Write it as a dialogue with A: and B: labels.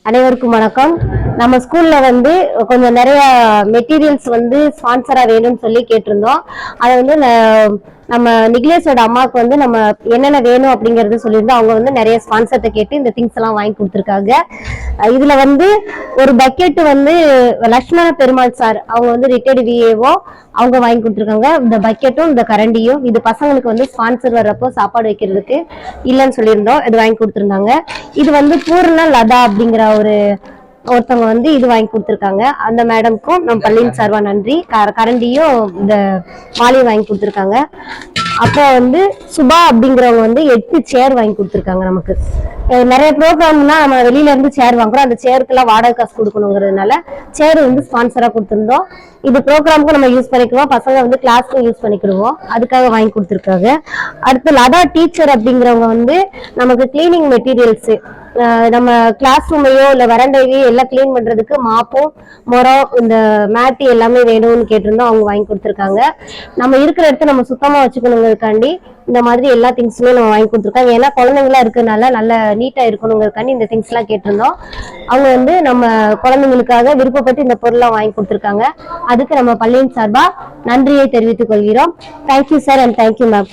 A: அனைவருக்கும் வணக்கம். நம்ம ஸ்கூல்ல வந்து கொஞ்சம் நிறைய மெட்டீரியல்ஸ் வந்து ஸ்பான்சரா வேணும்னு சொல்லி கேட்டிருந்தோம். அதை வந்து நம்ம நிக்லேஷோட அம்மாவுக்கு வந்து நம்ம என்னென்ன வேணும் அப்படிங்கறது சொல்லியிருந்தோம். அவங்க வந்து நிறைய ஸ்பான்சர்ட்ட கேட்டு இந்த திங்ஸ் எல்லாம் வாங்கி கொடுத்துருக்காங்க. இதுல வந்து ஒரு பக்கெட் வந்து லட்சுமண பெருமாள் சார் அவங்க வந்து ரிட்டையர்டு விஏஓ அவங்க வாங்கி கொடுத்துருக்காங்க. இந்த பக்கெட்டும் இந்த கரண்டியும் இது பசங்களுக்கு வந்து ஸ்பான்சர் வர்றப்போ சாப்பாடு வைக்கிறதுக்கு இல்லைன்னு சொல்லியிருந்தோம். இது வாங்கி கொடுத்துருந்தாங்க. இது வந்து பூர்ண லதா அப்படிங்கிற ஒருத்தவங்க வந்து இது வாங்கி கொடுத்துருக்காங்க. அந்த மேடம்க்கும் நம்ம பள்ளியின் சார்பா நன்றி. கரண்டியும் இந்த மாலையும் வாங்கி கொடுத்துருக்காங்க. அப்புறம் வந்து சுபா அப்படிங்கிறவங்க வந்து 8 சேர் வாங்கி கொடுத்துருக்காங்க. நமக்கு நிறைய ப்ரோக்ராம்னா நம்ம வெளியில இருந்து சேர் வாங்குறோம். அந்த சேருக்கெல்லாம் வாடகை காசு கொடுக்கணுங்கிறதுனால சேர் வந்து ஸ்பான்சரா கொடுத்துருந்தோம். இது ப்ரோக்ராமுக்கும் நம்ம யூஸ் பண்ணிக்குவோம், பசங்க வந்து கிளாஸ்க்கும் யூஸ் பண்ணிக்கிடுவோம், அதுக்காக வாங்கி கொடுத்துருக்காங்க. அடுத்து லதா டீச்சர் அப்படிங்கிறவங்க வந்து நமக்கு கிளீனிங் மெட்டீரியல்ஸ் நம்ம கிளாஸ் ரூமையோ இல்ல வரண்டையோ எல்லாம் கிளீன் பண்றதுக்கு மாப்பும் மொரம் இந்த மேட்டி எல்லாமே வேணும்னு கேட்டிருந்தோம். அவங்க வாங்கி கொடுத்துருக்காங்க. நம்ம இருக்கிற இடத்த நம்ம சுத்தமா வச்சுக்கணுங்கிறதுக்காண்டி இந்த மாதிரி எல்லா திங்ஸுமே நம்ம வாங்கி கொடுத்துருக்காங்க. ஏன்னா குழந்தைங்களா இருக்கிறதுனால நல்ல நீட்டா இருக்கணுங்கிறதுக்காண்டி இந்த திங்ஸ் எல்லாம் கேட்டிருந்தோம். அவங்க வந்து நம்ம குழந்தைங்களுக்காக விருப்பப்பட்டு இந்த பொருள்லாம் வாங்கி கொடுத்துருக்காங்க. அதுக்கு நம்ம பள்ளியின் சார்பா நன்றியை தெரிவித்துக் கொள்கிறோம். Thank you sir and thank you ma'am.